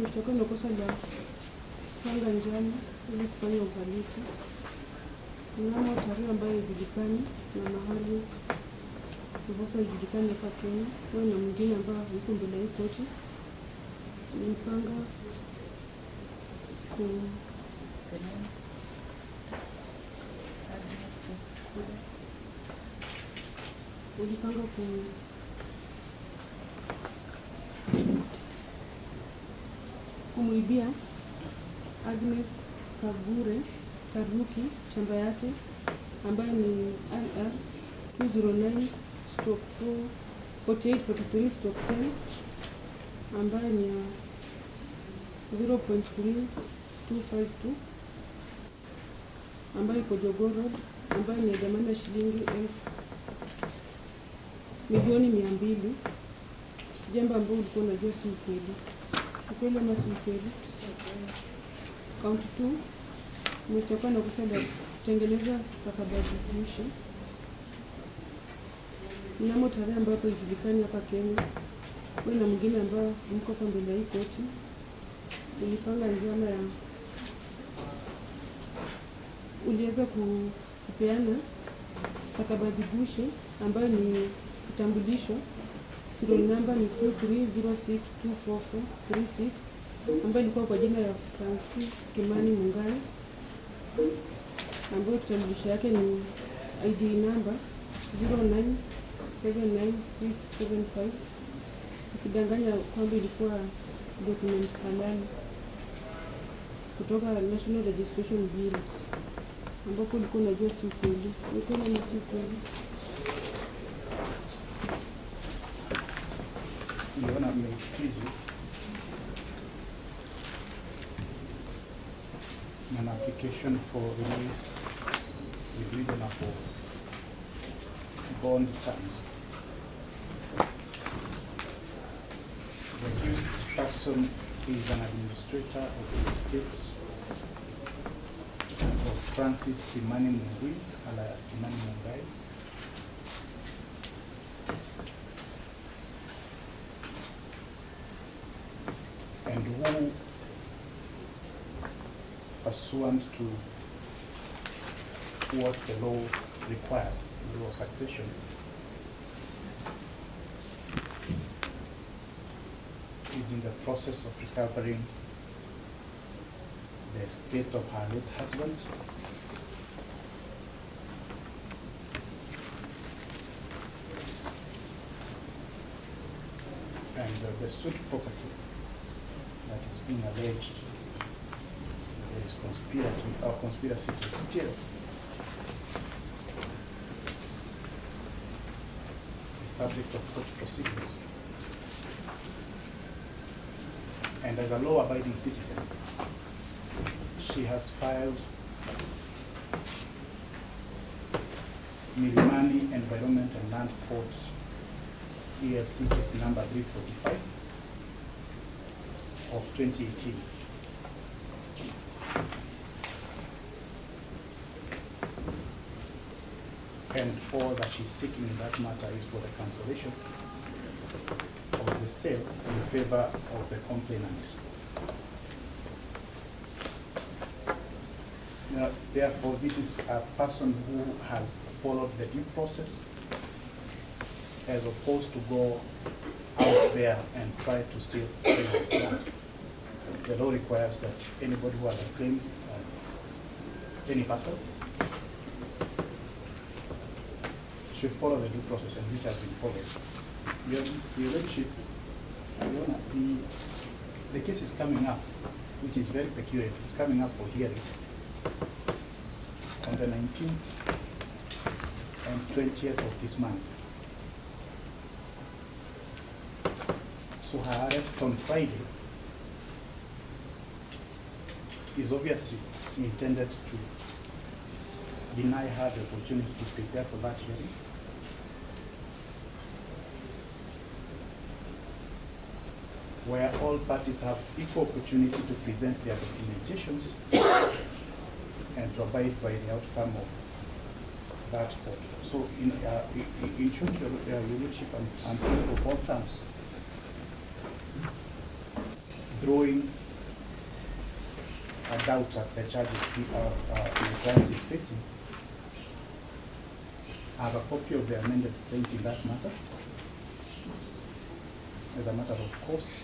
Mshtakiwa na kosa la kupanga njama ili kufanya uhalifu mnamo tarehe ambayo haijulikani na mahali ambapo haijulikani hapa Kenya. Huyo na mwingine ambaye yuko mbele ya koti ulipanga kumuibia Agnes Kagure Karuki shamba yake ambaye ni IR 209/4843/10 ambaye ni 0.3252 ambaye iko Jogoo Road ambaye ni dhamana ya shilingi 1,200,000, jambo ambalo ulikuwa unajua si ukweli. Ukweli ama si ukweli? Count 2, umechukua na kusema kutengeneza stakabadhi gushi mnamo tarehe ambapo haijulikani hapa Kenya. Wewe na mwingine ambao mko kwa mbele ya koti ulipanga njama ya uliweza kupeana stakabadhi gushi ambayo ni kitambulisho, serial number ni 23062446 ambayo ilikuwa kwa jina ya Francis Kimani Mungai, ambayo kitambulisho yake ni ID number 09799675, ikidanganya kwamba ilikuwa document halali kutoka National Registration Bureau, ambapo ulikuwa unajua si ukweli. Ulikuwa na si ukweli. Your Honor, may it please you, an application for release with reasonable bond terms. The accused person is an administrator of the estates of Francis Kimani Mungai, alias Kimani Mungai, and who, pursuant to what the law requires, the law of succession, is in the process of recovering the estate of her late husband, and the suit property that is being alleged there is conspiracy to steal is subject of court proceedings. And as a law-abiding citizen, she has filed Milimani Environment and Land Courts ELC case number 345 of 2018. And all that she's seeking in that matter is for the cancellation of the sale in favor of the complainants. Now, therefore, this is a person who has followed the due process as opposed to go out there and try to steal anyone's land. The law requires that anybody who has a claim on any parcel should follow the due process, and which has been followed. Your Lordship, the case is coming up, which is very peculiar. It's coming up for hearing on the 19th and 20th of this month. So her arrest on Friday is obviously intended to deny her the opportunity to prepare for that hearing. Where all parties have equal opportunity to present their documentations and to abide by the outcome of that court. So in short, Your Lordship, I'm here for both terms. throwing a doubt at the charges the client is facing. I have a copy of the amended complaint in that matter. As a matter of course,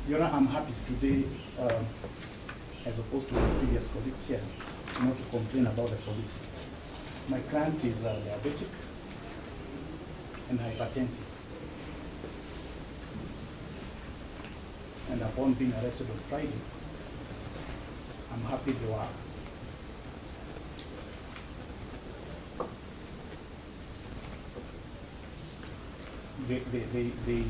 Your Honor, I'm happy today, as opposed to my previous colleagues here, not to complain about the police. My client is diabetic and hypertensive. And upon being arrested on Friday, I'm happy they were they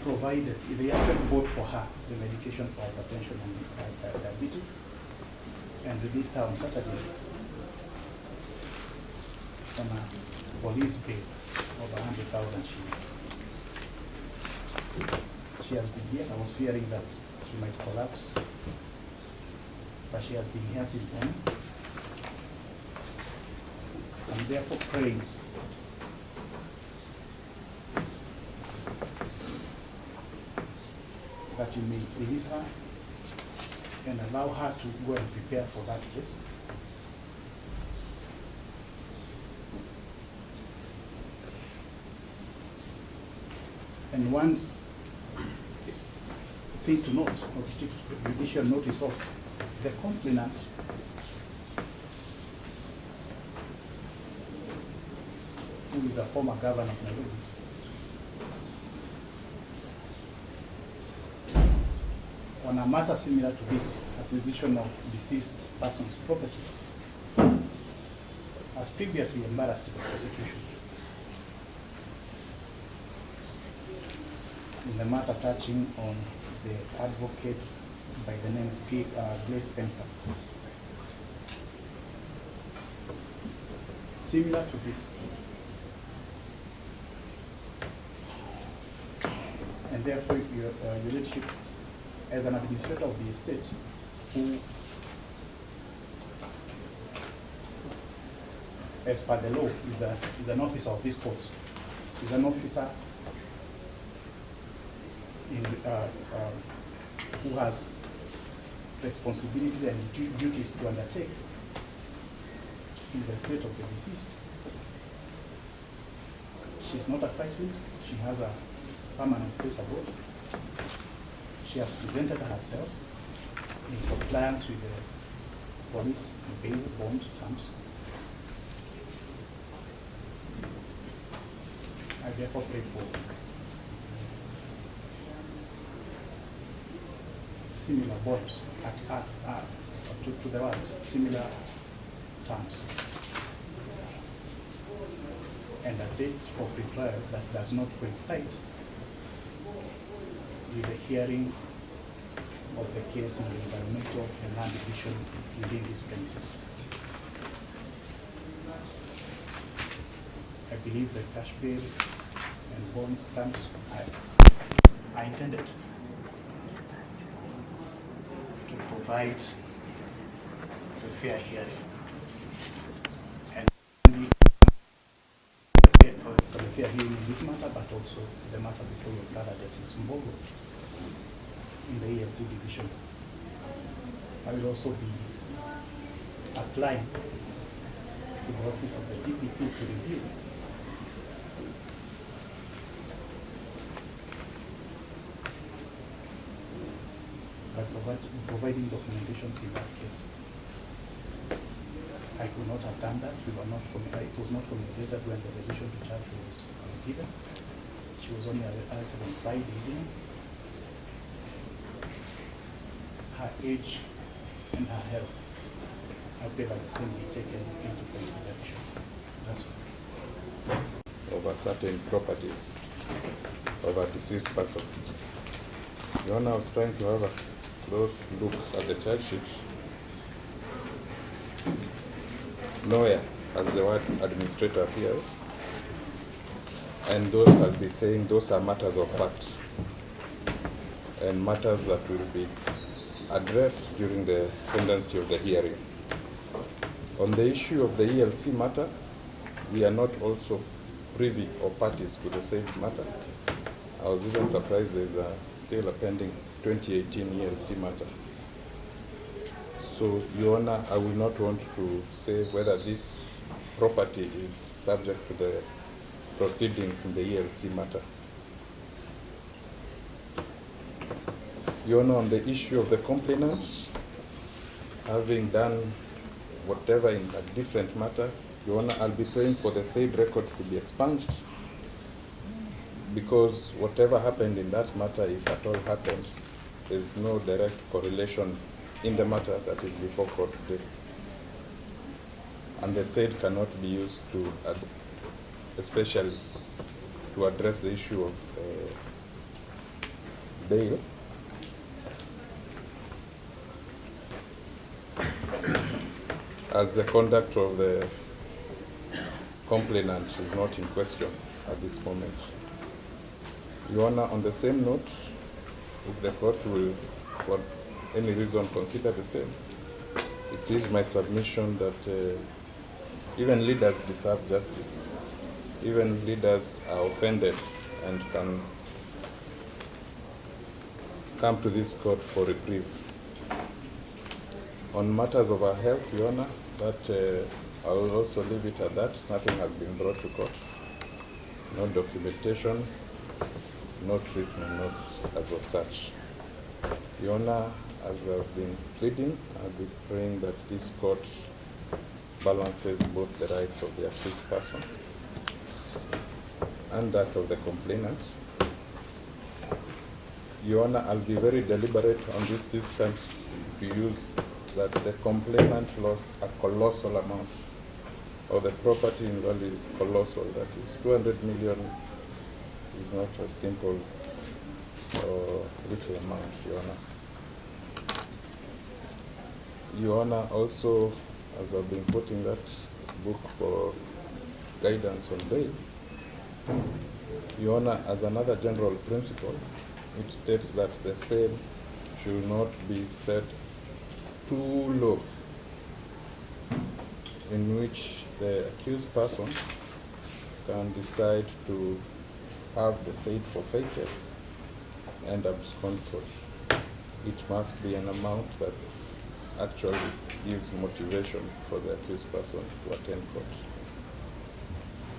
provided, they actually bought for her the medication for hypertension and diabetes, and released her on Saturday on a police bail of 100,000 shillings. She has been here. I was fearing that she might collapse, but she has been here since morning. I'm therefore praying that you may release her and allow her to go and prepare for that case. And one thing to note, or to take judicial notice of, the complainant who is a former governor of Nairobi, on a matter similar to this, acquisition of deceased person's property, has previously embarrassed the prosecution in the matter touching on the advocate by the name Grace Spencer. Similar to this, and therefore your leadership as an administrator of the estate, who, as per the law, is an officer of this court, is an officer in, who has responsibility and duties to undertake in the estate of the deceased. She's not a flight risk. She has a permanent place abroad. She has presented herself in compliance with the police bail bond terms. I therefore pray for similar bonds to the last, similar terms, and a date for pre-trial that does not coincide with the hearing of the case in the environmental and land division within these premises. I believe the cash bail and bond terms are intended to provide a fair hearing and for the fair hearing in this matter, but also the matter before your brother Justice Mbogo in the ELC division. I will also be applying to the office of the DPP to review by providing documentations in that case. I could not have done that. It was not communicated when the decision to charge was given. She was only arrested on Friday evening. Her age and her health, I pray that the same be taken into consideration. That's all. Over certain properties of a deceased person. Your Honor, I was trying to have a close look at the charge sheet. Nowhere has the word administrator appeared, and those have been saying those are matters of fact and matters that will be addressed during the pendency of the hearing. On the issue of the ELC matter, we are not also privy or parties to the same matter. I was even surprised there's still a pending 2018 ELC matter. So, Your Honor, I will not want to say whether this property is subject to the proceedings in the ELC matter. Your Honor, on the issue of the complainant, having done whatever in a different matter, Your Honor, I'll be praying for the said record to be expunged, because whatever happened in that matter, if at all happened, there's no direct correlation in the matter that is before court today. And the said cannot be used to, especially to address the issue of bail. As the conduct of the complainant is not in question at this moment. Your Honor, on the same note, if the court will, for any reason, consider the same, it is my submission that even leaders deserve justice. Even leaders are offended and can come to this court for reprieve. On matters of our health, Your Honor, that I will also leave it at that. Nothing has been brought to court. No documentation, no treatment notes as of such. Your Honor, as I've been pleading, I'll be praying that this court balances both the rights of the accused person and that of the complainant. Your Honor, I'll be very deliberate on this system to use that the complainant lost a colossal amount, or the property involved is colossal. That is 200 million is not a simple or little amount, Your Honor. Your Honor, also, as I've been putting that book for guidance on bail, Your Honor, as another general principle, it states that the same should not be set too low, in which the accused person can decide to have the said forfeited and abscond court. It must be an amount that actually gives motivation for the accused person to attend court.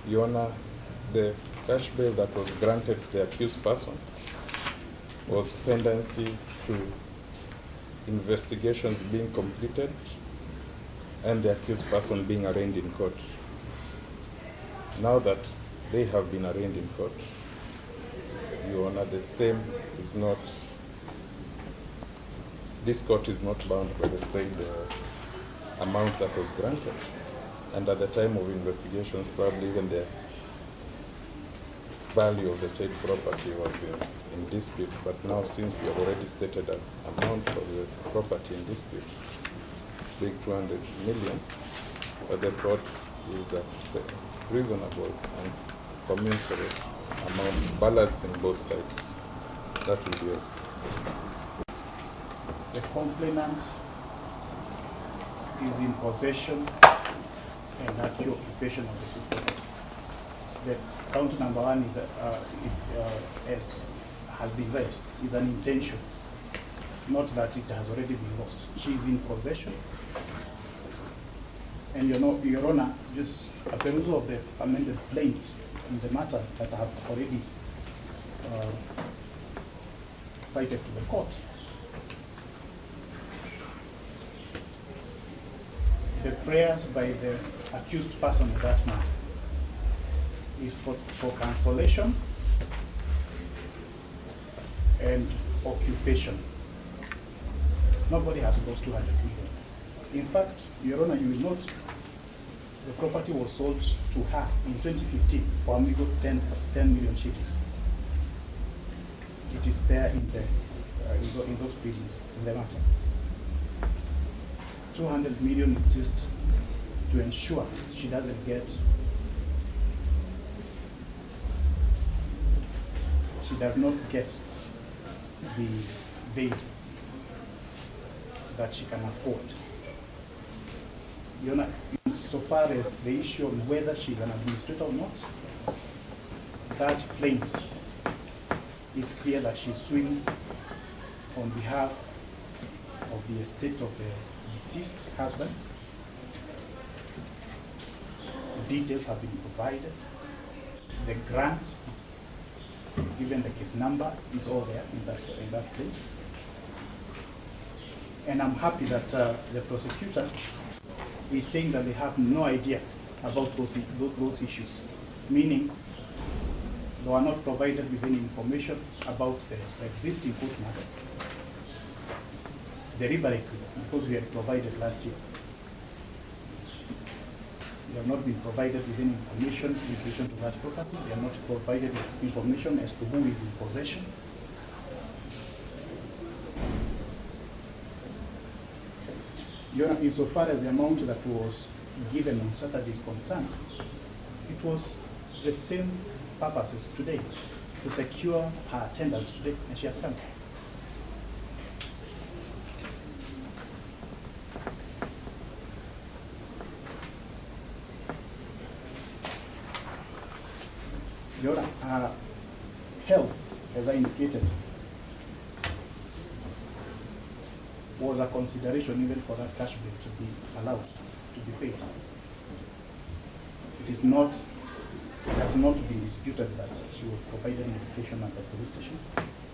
Your Honor, the cash bail that was granted to the accused person was pendency to investigations being completed and the accused person being arraigned in court. Now that they have been arraigned in court, Your Honor, the same is not, this court is not bound by the said amount that was granted. And at the time of investigations, probably even the value of the said property was in dispute. But now, since we have already stated an amount for the property in dispute, big 200 million, but the court is a reasonable and commensurate amount, balancing both sides. That will be all. The complainant is in possession and active occupation of the said property. The count number one is has been read, is an intention, not that it has already been lost. She is in possession. And Your Honor, just a perusal of the amended plaint in the matter that I have already cited to the court. The prayers by the accused person in that matter is for cancellation and occupation. Nobody has lost 200 million. In fact, Your Honor, you will note the property was sold to her in 2015 for a meager 10 million shillings. It is there in the in those pages in the matter. 200 million is just to ensure she doesn't get, she does not get the bail that she can afford. You know, so far as the issue of whether she's an administrator or not, that plaint, it's clear that she's suing on behalf of the estate of the deceased husband. Details have been provided. The grant, even the case number, is all there in that place. And I'm happy that the prosecutor is saying that they have no idea about those issues, meaning they were not provided with any information about the existing court matters deliberately, because we had provided last year. They have not been provided with any information in relation to that property. They are not provided with information as to who is in possession. Insofar as the amount that was given on Saturday is concerned, it was the same purpose as today, to secure her attendance today, and she has come. Your health, as I indicated, was a consideration even for that cash bill to be allowed to be paid. It has not been disputed that she was provided medication at the police station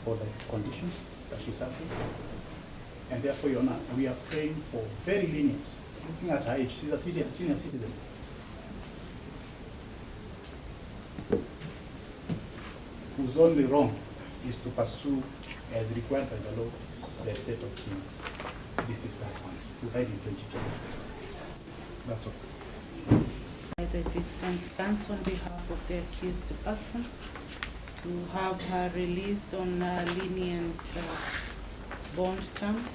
for the conditions that she's suffering. And therefore, Your Honor, we are praying for very lenient. Looking at her age, she's a senior citizen. Whose only wrong is to pursue, as required by the law, the estate of the deceased husband, who died in 2010. That's all. The defense counsel on behalf of the accused person to have her released on lenient bond terms.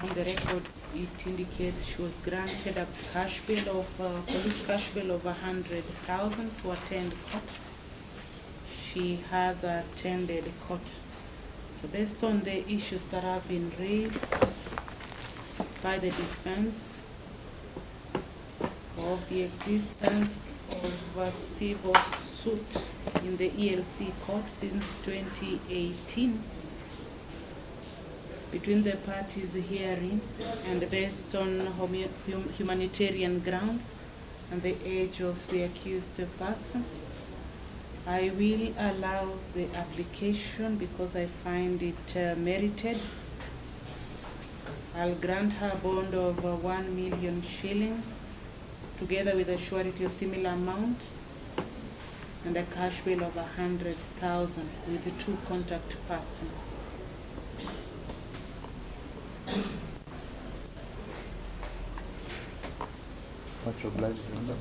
On the record, it indicates she was granted a cash bill of police cash bill of 100,000 to attend court. She has attended court. So based on the issues that have been raised by the defense of the existence of a civil suit in the ELC court since 2018 between the parties hearing, and based on humanitarian grounds and the age of the accused person, I will allow the application because I find it merited. I'll grant her a bond of 1 million shillings together with a surety of similar amount and a cash bill of 100,000 with the 2 contact persons. Much obliged, Your Honor.